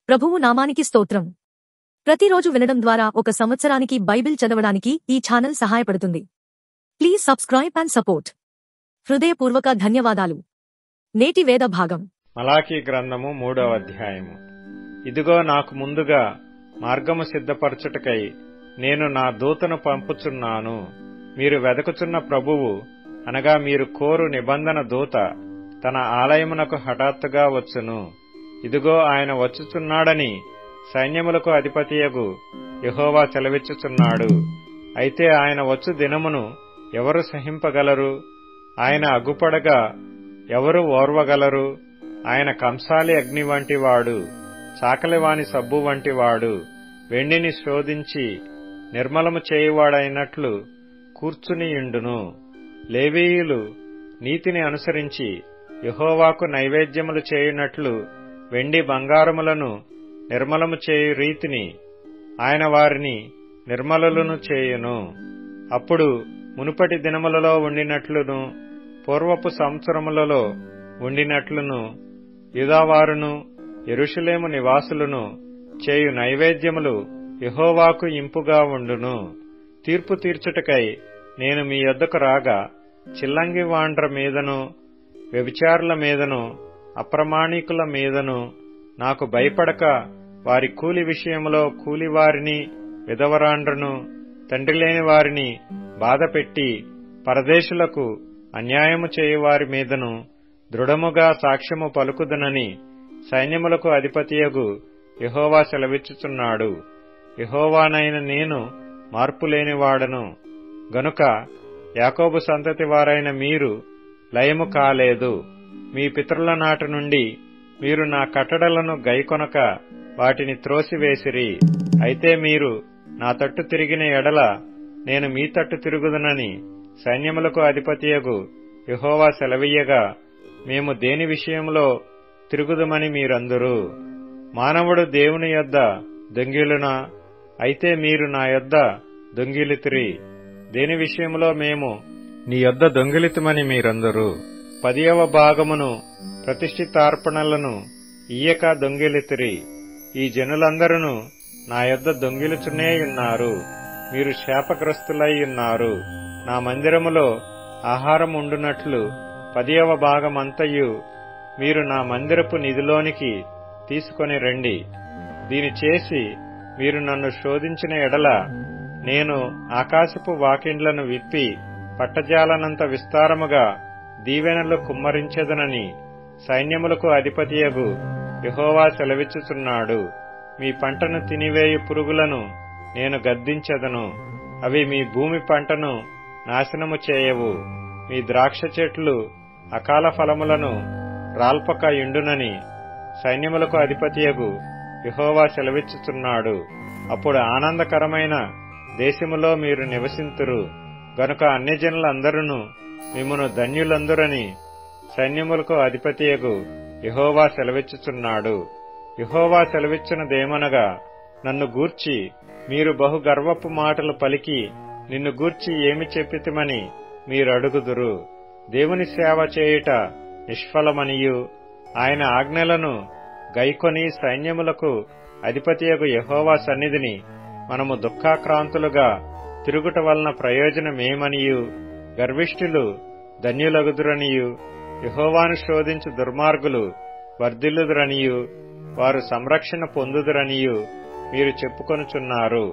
ప్రభువు నామానికి స్తోత్రం. ప్రతిరోజు వినడం ద్వారా ఒక సంవత్సరానికి బైబిల్ చదవడానికి ఈ ఛానల్ సహాయపడుతుంది. Please subscribe and support. హృదయపూర్వక ధన్యవాదాలు. నేటి వేద భాగం మలాకీ గ్రంథము 3వ అధ్యాయము. ఇదిగో నాకు ముందుగా మార్గము సిద్ధపరచుటకై నేను నా దూతను పంపుచున్నాను. మీరు వెదకుచున్న ప్రభువు అనగా మీరు కోరు నిబంధన దూత తన ఆలయమునకు హఠాత్తుగా వచ్చును. ఇదిగో ఆయన వచ్చుచున్నాడని సైన్యములకు అధిపతియగు యెహోవా సెలవిచ్చుచున్నాడు. అయితే ఆయన వచ్చు దినమును ఎవరు సహింపగలరు? ఆయన అగ్గుపడగా ఎవరు ఓర్వగలరు? ఆయన కంసాలి అగ్ని వంటివాడు, చాకలివాని సబ్బు వంటివాడు, వెండిని శోధించి నిర్మలము చేయువాడైనట్లు కూర్చునియుండును. లేవీయులు నీతిని అనుసరించి యెహోవాకు నైవేద్యములు చేయునట్లు వెండి బంగారములను నిర్మలము చేయు రీతిని ఆయన వారిని నిర్మలులను చేయును. అప్పుడు మునుపటి దినములలో ఉండినట్లును పూర్వపు సంవత్సరములలో ఉండినట్లును యూదావారును యెరూషలేము నివాసులను చేయు నైవేద్యములు యెహోవాకు ఇంపుగా ఉండును. తీర్పు తీర్చుటకై నేను మీ యొద్దకు రాగా చిల్లంగి వాండ్ర మీదను వ్యభిచారుల మీదను అప్రమాణికుల మీదను నాకు భయపడక వారి కూలి విషయములో కూలివారిని విధవరాండ్రను తండ్రి లేని వారిని బాధపెట్టి పరదేశులకు అన్యాయము చేయువారి మీదను దృఢముగా సాక్ష్యము పలుకుదునని సైన్యములకు అధిపతియగు యెహోవా సెలవిచ్చుచున్నాడు. యెహోవానైన నేను మార్పులేనివాడను గనుక యాకోబు సంతతి వారైన మీరు లయము కాలేదు. మీ పితరుల నాటి నుండి మీరు నా కట్టడలను గైకొనక వాటిని త్రోసివేసిరి. అయితే మీరు నా తట్టు తిరిగిన ఎడల నేను మీ తట్టు తిరుగుదునని సైన్యములకు అధిపతియగు యెహోవా సెలవీయగా మేము దేని విషయంలో తిరుగుదుమని మీరందరూ. మానవుడు దేవుని యొద్ద దొంగిలునా? అయితే మీరు నా యొద్ద దొంగిలితిరి. దేని విషయంలో మేము నీ యొద్ద దొంగిలితమని మీరందరూ. 10వ భాగమును ప్రతిష్ఠితార్పణలను ఇయ్యక దొంగిలితిరి. ఈ జనులందరూ నా యొద్ద దొంగిలుచునేయున్నారు. మీరు శాపగ్రస్తులై ఉన్నారు. నా మందిరములో ఆహారం ఉండునట్లు 10వ భాగమంతయు మీరు నా మందిరపు నిధిలోనికి తీసుకొని రండి. దీని చేసి మీరు నన్ను శోధించిన ఎడల నేను ఆకాశపు వాకిండ్లను విప్పి పట్టజాలనంత విస్తారముగా దీవెనలు కుమ్మరించెదనని సైన్యములకు అధిపతియగు యెహోవా సెలవిచ్చుచున్నాడు. మీ పంటను తినివేయు పురుగులను నేను గద్దించెదను. అవి మీ భూమి పంటను నాశనము చేయవు. మీ ద్రాక్ష చెట్లు అకాల ఫలములను రాల్పక యుండునని సైన్యములకు అధిపతియగు యెహోవా సెలవిచ్చుచున్నాడు. అప్పుడు ఆనందకరమైన దేశములో మీరు నివసింతురు. గనుక అన్యజనులందరూ మిమ్మును ధన్యులందురని సైన్యములకు అధిపతియగు యెహోవా సెలవిచ్చుచున్నాడు. యెహోవా సెలవిచ్చినదేమనగా, నన్ను గూర్చి మీరు బహు గర్వపు మాటలు పలికి నిన్ను గూర్చి ఏమి చెప్పితిమని మీరడుగుదురు. దేవుని సేవ చేయుట నిష్ఫలమనియు ఆయన ఆజ్ఞలను గైకొని సైన్యములకు అధిపతియగు యెహోవా సన్నిధిని మనము దుఃఖాక్రాంతులుగా తిరుగుట వలన ప్రయోజనమేమనియు గర్విష్ఠులు ధన్యులగుదురనియు యెహోవాను శోధించు దుర్మార్గులు వర్ధిల్లుదురనియు వారు సంరక్షణ పొందుదురనియు మీరు చెప్పుకొనుచున్నారు.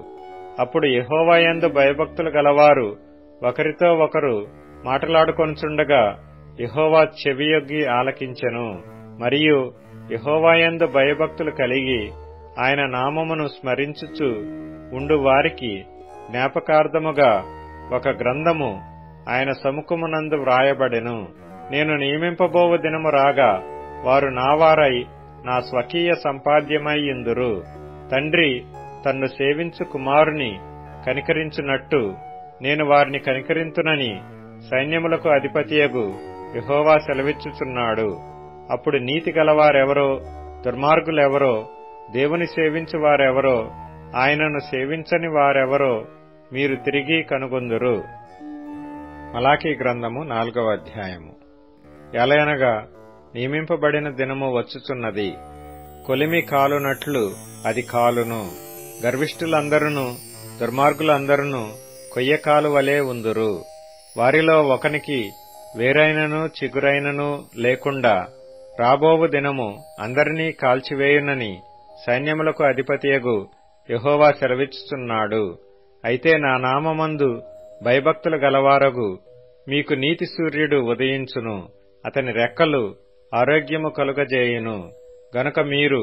అప్పుడు యెహోవా యందు భయభక్తులు గలవారు ఒకరితో ఒకరు మాటలాడుకొనుచుండగా యెహోవా చెవియొగ్గి ఆలకించెను. మరియు యెహోవా యందు భయభక్తులు కలిగి ఆయన నామమును స్మరించుచు ఉండు వారికి జ్ఞాపకార్థముగా ఒక గ్రంథము ఆయన సముఖమునందు వ్రాయబడెను. నేను నియమింపబోవు దినము రాగా వారు నావారై నా స్వకీయ సంపాద్యమై యుందురు. తండ్రి తన్ను సేవించు కుమారుని కనికరించునట్టు నేను వారిని కనికరింతునని సైన్యములకు అధిపతియగు యెహోవా సెలవిచ్చుచున్నాడు. అప్పుడు నీతి గలవారెవరో దుర్మార్గులెవరో దేవుని సేవించు వారెవరో ఆయనను సేవించని వారెవరో మీరు తిరిగి కనుగొందురు. మలాకీ గ్రంథము 4వ అధ్యాయము. ఎలయనగా నియమింపబడిన దినము వచ్చుచున్నది, కొలిమి కాలునట్లు అది కాలును. గర్విష్ఠులందరును దుర్మార్గులందరును కొయ్యకాలు వలె ఉందురు. వారిలో ఒకనికి వేరైనను చిగురైనను లేకుండా రాబోవు దినము అందరినీ కాల్చివేయునని సైన్యములకు అధిపతియగు యెహోవా సెలవిచ్చుచున్నాడు. అయితే నా నామమందు భయభక్తులు గలవారగు మీకు నీతి సూర్యుడు ఉదయించును. అతని రెక్కలు ఆరోగ్యము కలుగజేయును. గనుక మీరు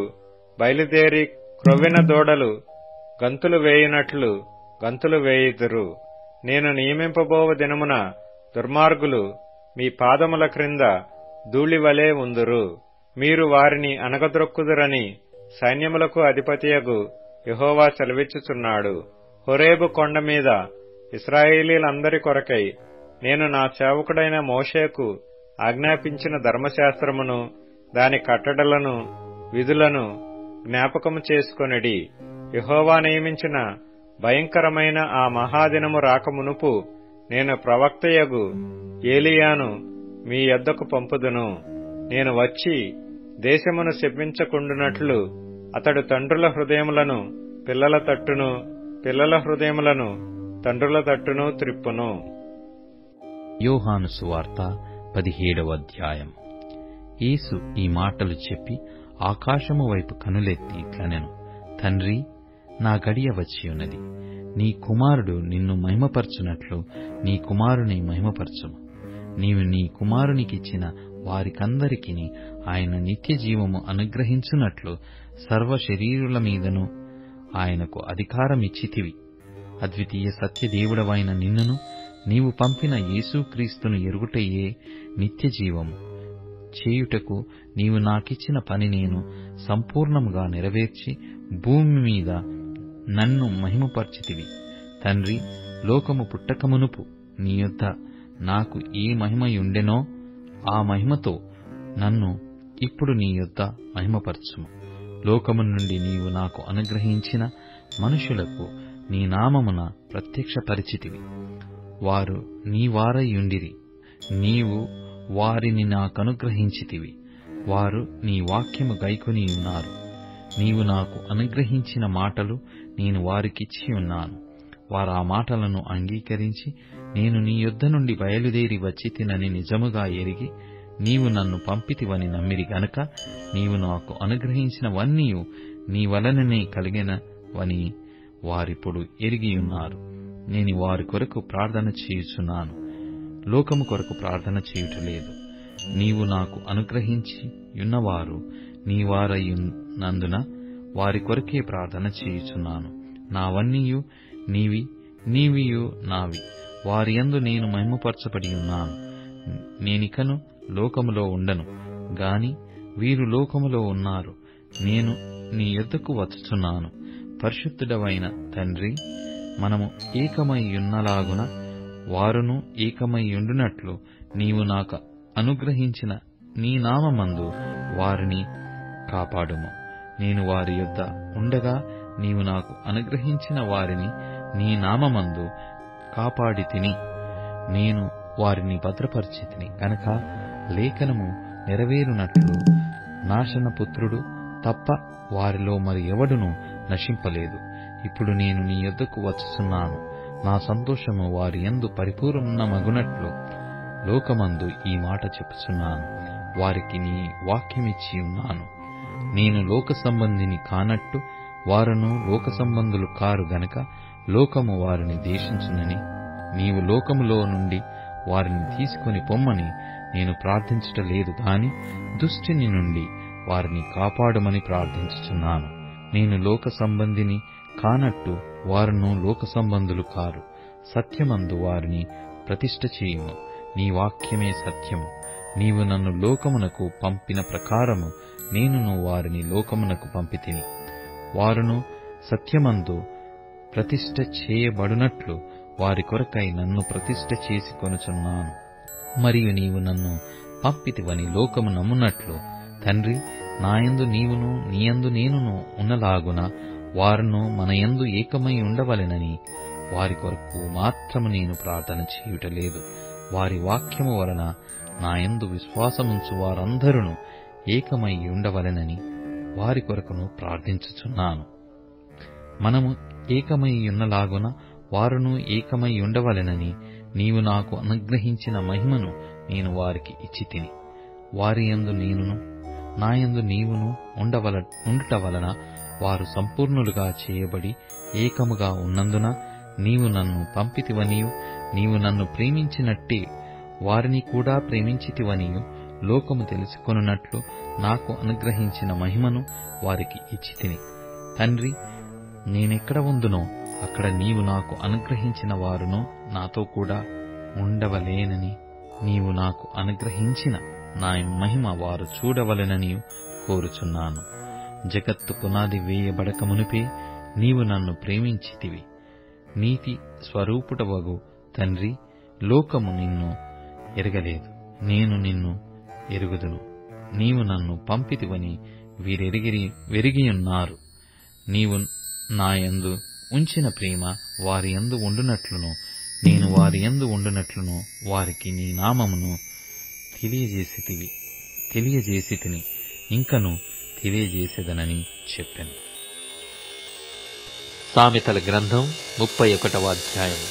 బయలుదేరి క్రొవ్విన దూడలు గంతులు వేయునట్లు గంతులు వేయుదురు. నేను నియమింపబోవు దినమున దుర్మార్గులు మీ పాదముల క్రింద ధూళివలే ఉందురు. మీరు వారిని అణగద్రొక్కుదురని సైన్యములకు అధిపతియగు యెహోవా సెలవిచ్చుచున్నాడు. హోరేబు కొండ మీద ఇశ్రాయేలీలందరి కొరకై నేను నా సేవకుడైన మోషేకు ఆజ్ఞాపించిన ధర్మశాస్త్రమును దాని కట్టడలను విధులను జ్ఞాపకము చేసుకొనిడి. యెహోవా నియమించిన భయంకరమైన ఆ మహాదినము రాకమునుపు నేను ప్రవక్తయగు ఏలియాను మీ యొద్దకు పంపుదును. నేను వచ్చి దేశమును శపించకుండునట్లు అతడు తండ్రుల హృదయములను పిల్లల తట్టును, పిల్లల హృదయములను తండ్రుల తట్టును త్రిప్పును. యోహాను సువార్త 17వ అధ్యాయం. యేసు ఈ మాటలు చెప్పి ఆకాశము వైపు కనులెత్తి ఇట్లనెను, తండ్రి, నా గడియ వచ్చియున్నది. నీ కుమారుడు నిన్ను మహిమపరచునట్లు నీ కుమారుని మహిమపరచుము. నీవు నీ కుమారునికిచ్చిన వారికందరికిని ఆయన నిత్య జీవము అనుగ్రహించునట్లు సర్వ శరీరుల మీదను ఆయనకు అధికారమిచ్చితివి. అద్వితీయ సత్యదేవుడవైన నిన్నును నీవు పంపిన యేసుక్రీస్తును ఎరుగుటయే నిత్య జీవము. చేయుటకు నీవు నాకిచ్చిన పని నేను సంపూర్ణముగా నెరవేర్చి భూమి మీద నన్ను మహిమపర్చితివి. తండ్రి, లోకము పుట్టకమునుపు నీ యొద్ద నాకు ఏ మహిమయుండెనో ఆ మహిమతో నన్ను ఇప్పుడు నీ యొద్ద మహిమపరచుము. లోకము నుండి నీవు నాకు అనుగ్రహించిన మనుషులకు నీ నామమున ప్రత్యక్షపరిచితివి. వారు నీ వారయుండిరి. నీవు వారిని నాకనుగ్రహించితివి. వారు నీ వాక్యము గైకొని ఉన్నారు. నీవు నాకు అనుగ్రహించిన మాటలు నేను వారికిచ్చి ఉన్నాను. వారా మాటలను అంగీకరించి నేను నీ యొద్ద నుండి బయలుదేరి వచ్చి తినని నిజముగా ఎరిగి నీవు నన్ను పంపితివని నమ్మిరి గనుక నీవు నాకు అనుగ్రహించినవన్నీయు నీ వలననే కలిగినవని వారిప్పుడు ఎరిగియున్నారు. నేను వారి కొరకు ప్రార్థన చేయుచున్నాను, లోకము కొరకు ప్రార్థన చేయుటలేదు. నీవు నాకు అనుగ్రహించి యున్నవారు నీ వారయున్నందున వారి కొరకే ప్రార్థన చేయుచున్నాను. నావన్నీయు నీవి, నీవియు నావి. వారి యందు నేను మహిమపరచబడి ఉన్నాను. నేనికను లోకములో ఉండను గాని వీరు లోకములో ఉన్నారు. నేను నీ యొద్దకు వచ్చుచున్నాను. పరిశుద్ధుడవైన తండ్రి, మనము ఏకమై యున్నలాగున వారును ఏకమై యుండునట్లు నీవు నాకు అనుగ్రహించిన నీ నామమందు వారిని కాపాడుము. నేను వారి యొద్ద ఉండగా నీవు నాకు అనుగ్రహించిన వారిని నీ నామమందు కాపాడి తిని నేను వారిని భద్రపరిచితిని గనక లేఖనము నెరవేరునట్లు నాశనపుత్రుడు తప్ప వారిలో మరి ఎవడునూ నశింపలేదు. ఇప్పుడు నేను నీ యొద్దకు వచ్చుచున్నాను. నా సంతోషము వారి యందు పరిపూర్ణమగునట్లు లోకమందు ఈ మాట చెప్పుచున్నాను. వారికి నీ వాక్యమిచ్చి ఉన్నాను. నేను లోక సంబంధిని కానట్టు వారును లోక సంబంధులు కారు గనక లోకము వారిని ద్వేషించునని నీవు లోకములో నుండి వారిని తీసుకొని పొమ్మని నేను ప్రార్థించటలేదు గాని దుష్టుని నుండి వారిని కాపాడమని ప్రార్థించుచున్నాను. నేను లోక సంబంధిని కానట్టు వారును లోక సంబంధులు కారు. సత్యమందు వారిని ప్రతిష్ఠ చేయుము. నీ వాక్యమే సత్యము. నీవు నన్ను లోకమునకు పంపిన ప్రకారము నేనును వారిని లోకమునకు పంపితిని. వారును సత్యమందు ప్రతిష్ఠ చేయబడునట్లు వారి కొరకై నన్ను ప్రతిష్ఠ చేసి కొనుచున్నాను. మరియు నీవు నన్ను పంపితివని లోకము నమ్మునట్లు తండ్రి, నాయందు నీవును నీయందు నేనును ఉన్నలాగున వారును మనయందు ఏకమై ఉండవలెనని వారి కొరకు మాత్రము నేను ప్రార్థన చేయుటలేదు. వారి వాక్యము వలన నాయందు విశ్వాసముంచు వారందరూ ఏకమై ఉండవలెనని వారి కొరకును ప్రార్థించుచున్నాను. మనము ఏకమై ఉన్నలాగున వారును ఏకమై ఉండవలెనని నీవు నాకు అనుగ్రహించిన మహిమను నేను వారికి ఇచ్చితిని. వారి యందు నేనును నా యందు నీవును ఉండుట వలన వారు సంపూర్ణులుగా చేయబడి ఏకముగా ఉన్నందున నీవు నన్ను పంపితివనియు నీవు నన్ను ప్రేమించినట్టే వారిని కూడా ప్రేమించితివనియు లోకము తెలుసుకొనున్నట్లు నాకు అనుగ్రహించిన మహిమను వారికి ఇచ్చితిని. తండ్రి, నేనెక్కడ ఉందునో అక్కడ నీవు నాకు అనుగ్రహించిన వారును నాతో కూడా ఉండవలేనని నీవు నాకు అనుగ్రహించిన నా మహిమ వారు చూడవలెనని కోరుచున్నాను. జగత్తు పునాది వేయబడక మునిపే నీవు నన్ను ప్రేమించితివి. నీతి స్వరూపుడవగు తండ్రి, లోకము నిన్ను ఎరగలేదు, నేను నిన్ను ఎరుగుదును. నీవు నన్ను పంపితివని వీరెరిగియున్నారు. నీవు నా యందు ఉంచిన ప్రేమ వారి యందు ఉండునట్లును నేను వారి యందు ఉండునట్లును వారికి నీ నామమును తెలియజేసితిని, ఇంకను తెలియజేసేదనని చెప్పాను. సామెతల గ్రంథం 31వ అధ్యాయం.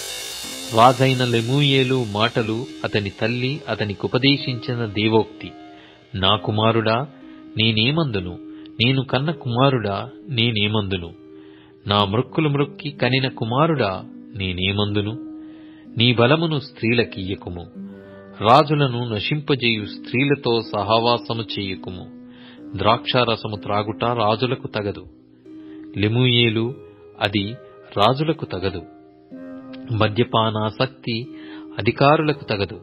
రాజైన లెమూయేలు మాటలు అతని తల్లి అతనికుపదేశించిన దేవోక్తి. నా కుమారుడా నేనేమందును, నేను కన్న కుమారుడా నేనేమందును, నా మృక్కులు మృక్కి కనిన కుమారుడా నేనేమందును. నీ బలమును స్త్రీలకియ్యకుము, రాజులను నశింపజేయు స్త్రీలతో సహవాసము చెయ్యకుము. ద్రాక్షారసము త్రాగుట రాజులకు తగదు, లెమూయేలు అది రాజులకు తగదు. మద్యపానాసక్తి అధికారులకు తగదు,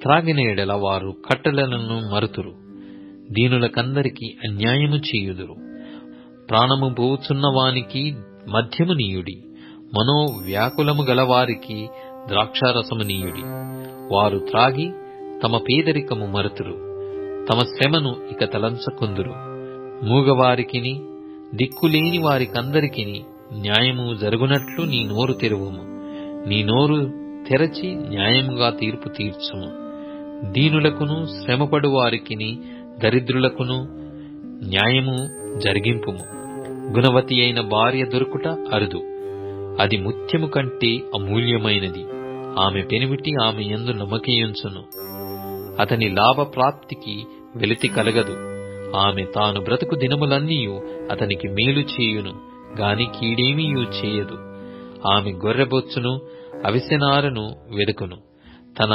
త్రాగిన ఎడల వారు కట్టెలను మరుతురు. దీనులకందరికి అన్యాయము చేయుదురు. ప్రాణము పోచున్నవానికి మద్యము నీయుడి, మనోవ్యాకులము గలవారికి ద్రాక్షారసము నీయుడి. వారు త్రాగి తమ పేదరికము మరుతురు, తమ శ్రమను ఇక తలంచకుందురు. మూగవారికిని దిక్కులేని వారికందరికిని న్యాయము జరుగునట్లు నీ నోరు తెరువుము. నీ నోరు తెరచి న్యాయముగా తీర్పు తీర్చుము. దీనులకును శ్రమపడు వారికిని దరిద్రులకును న్యాయము జరిగింపుము. గుణవతి అయిన భార్య దొరుకుట అరుదు, అది ముత్యము కంటే అమూల్యమైనది. ఆమె పెనిమిటి ఆమె యందు నమ్మకయుంచును. అతని లాభప్రాప్తికి వెలితి కలగదు. ఆమె తాను బ్రతుకు దినములన్నీయు అతనికి మేలు చేయును గాని కీడేమీయూ చేయదు. ఆమె గొర్రెబొచ్చును అవిసెనారను వెదుకును, తన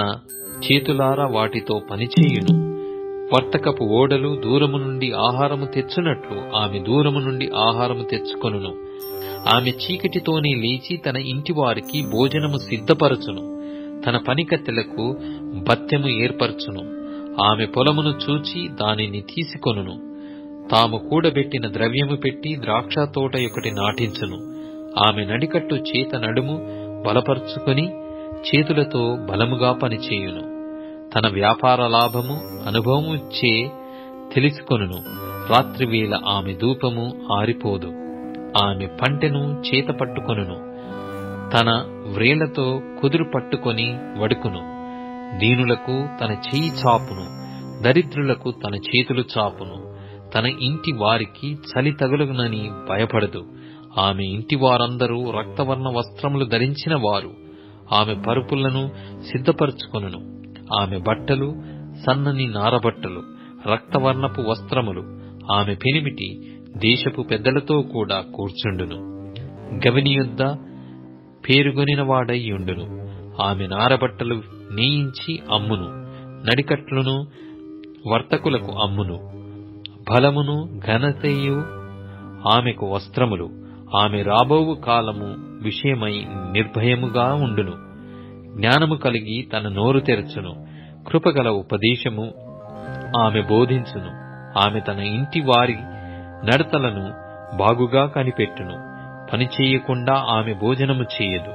చేతులారా వాటితో పనిచేయును. వర్తకపు ఓడలు దూరము నుండి ఆహారము తెచ్చునట్లు ఆమె దూరము నుండి ఆహారము తెచ్చుకొనును. ఆమె చీకటితోనే లేచి తన ఇంటివారికి భోజనము సిద్ధపరచును. తన పనికత్తెలకు భత్యము ఏర్పరచును. ఆమె పొలమును చూచి దానిని తీసుకొనును. తాము కూడబెట్టిన ద్రవ్యము పెట్టి ద్రాక్ష తోట ఒకటి నాటించును. ఆమె నడికట్టు చేత నడుము బలపరుచుకొని చేతులతో బలముగా పనిచేయును. తన వ్యాపార లాభము అనుభవము చే తెలుసుకొనును. రాత్రివేళ ఆమె ధూపము ఆరిపోదు. ఆమె పంటెను చేత పట్టుకొనును. తన వ్రేళ్లతో కుదురు పట్టుకొని వడుకును. దీనులకు తన చెయ్యి చాపును, దరిద్రులకు తన చేతులు చాపును. తన ఇంటి వారికి చలి తగులునని భయపడదు. ఆమె ఇంటి వారందరూ రక్తవర్ణ వస్త్రములు ధరించిన వారు. ఆమె పరుపులను సిద్ధపరచుకొనును. ఆమె బట్టలు సన్నని నారబట్టలు, రక్తవర్ణపు వస్త్రములు. ఆమె పెనిమిటి దేశపు పెద్దలతో కూడా కూర్చుండును. గవిని యొద్ద పేరుగొనిన వాడైయుండును. ఆమె నారబట్టలు నేయించి అమ్మును, నడికట్లును వర్తకులకు అమ్మును. బలమును ఘనతయు ఆమెకు వస్త్రములు. ఆమె రాబోవు కాలము విషయమై నిర్భయముగా ఉండును. జ్ఞానము కలిగి తన నోరు తెరచును. కృపగల ఉపదేశము ఆమె బోధించును. ఆమె తన ఇంటి వారి నడతలను బాగుగా కనిపెట్టును. పని చేయకుండా ఆమె భోజనము చేయదు.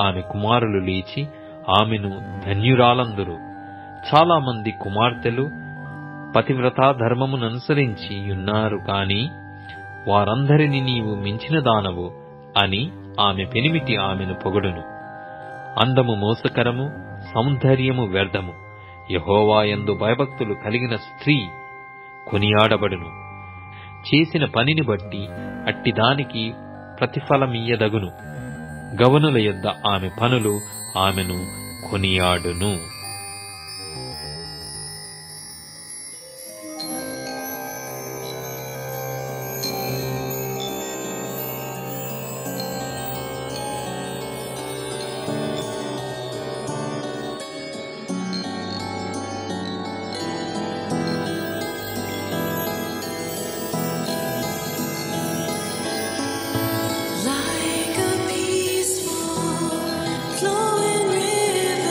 ఆమె కుమారులు లేచి ఆమెను ధన్యురాలందురు. చాలా మంది కుమార్తెలు పతివ్రతా ధర్మముననుసరించి యున్నారు కాని వారందరిని నీవు మించిన దానవు అని ఆమె పెనిమిటి ఆమెను పొగడును. అందము మోసకరము, సౌందర్యము వ్యర్థము. యెహోవా యందు భయభక్తులు కలిగిన స్త్రీ కొనియాడబడును. చేసిన పనిని బట్టి అట్టిదానికి ప్రతిఫలమియ్యదగును. గవనుల యొద్ద ఆమె పనులు ఆమెను కొనియాడును. Like a peaceful flowing river.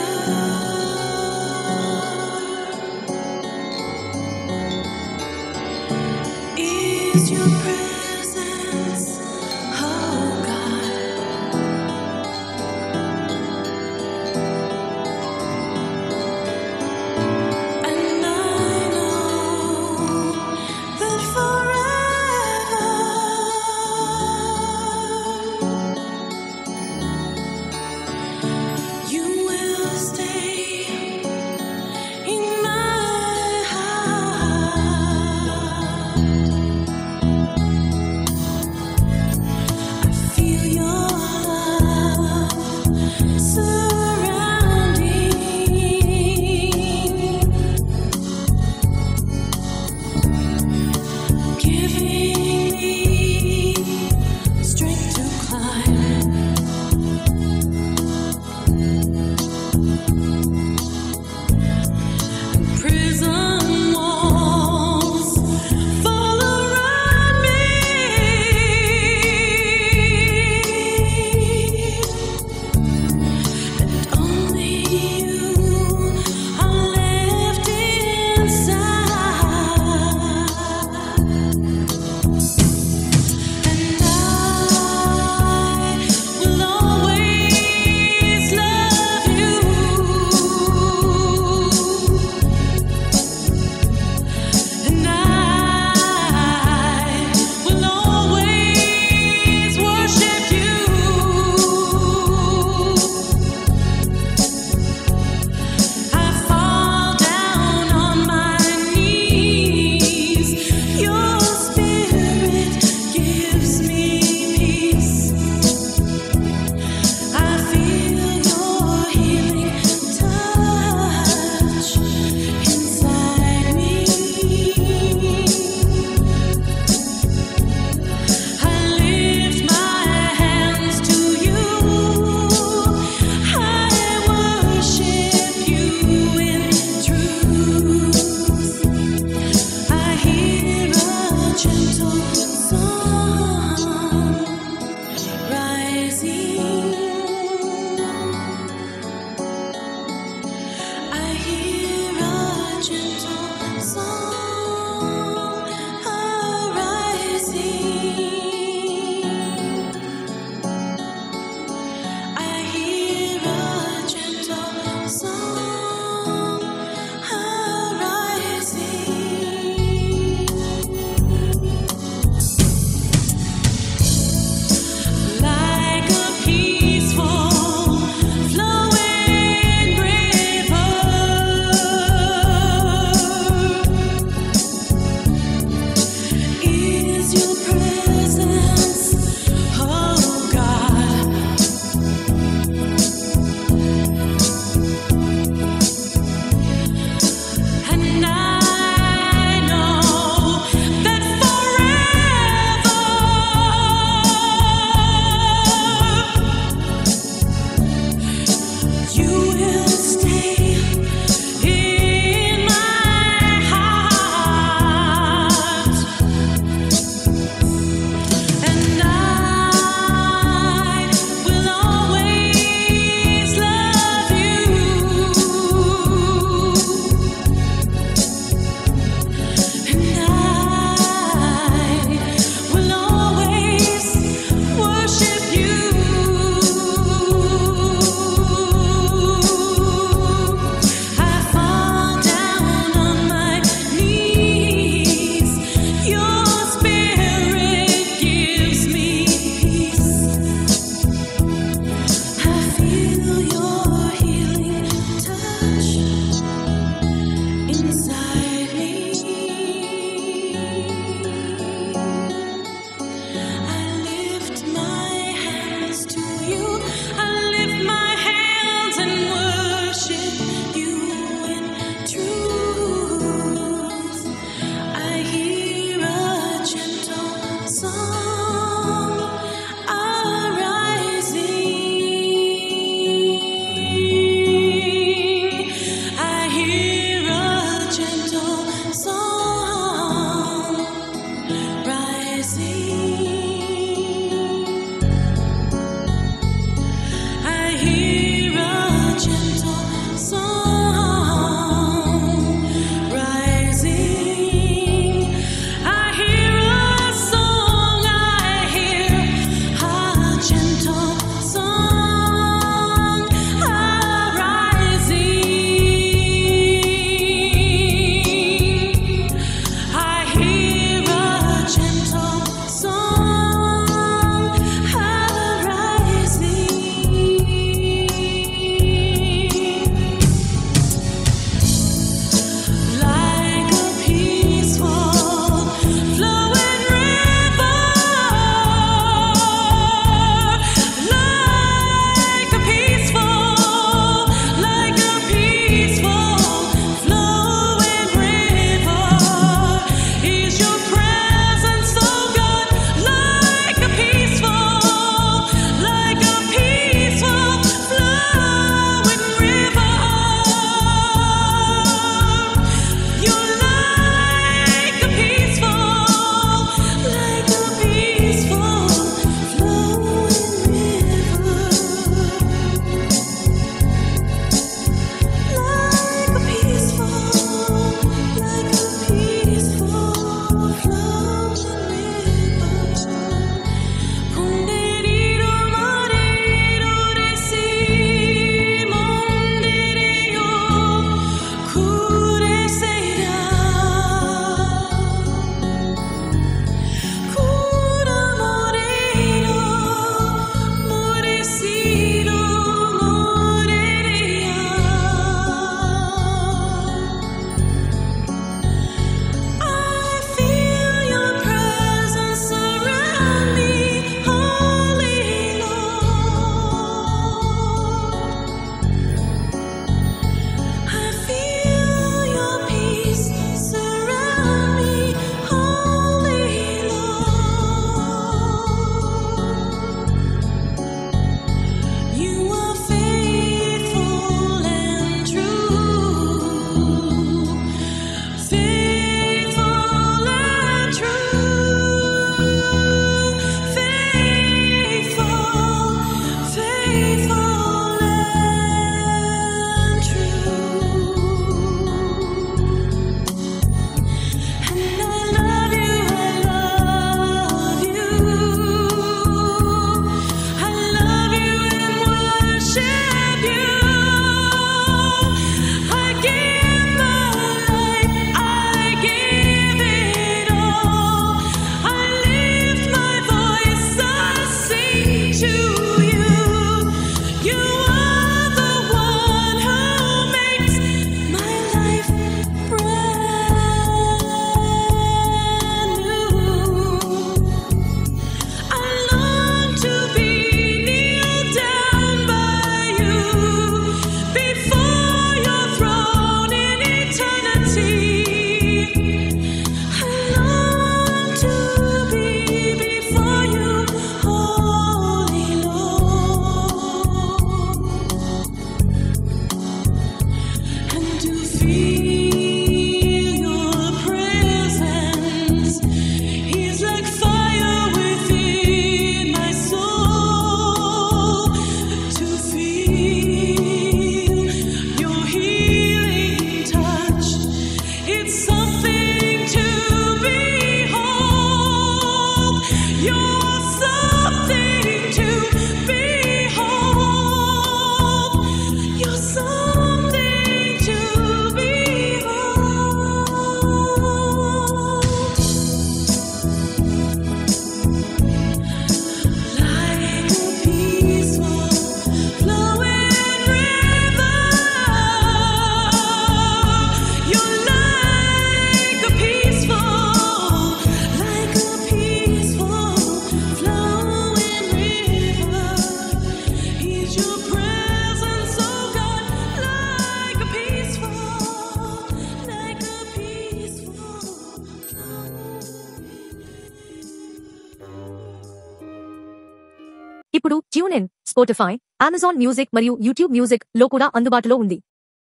ఇప్పుడు tune in, Spotify, Amazon music మరియు యూట్యూబ్ మ్యూజిక్ లో కూడా అందుబాటులో ఉంది.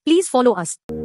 Please follow us.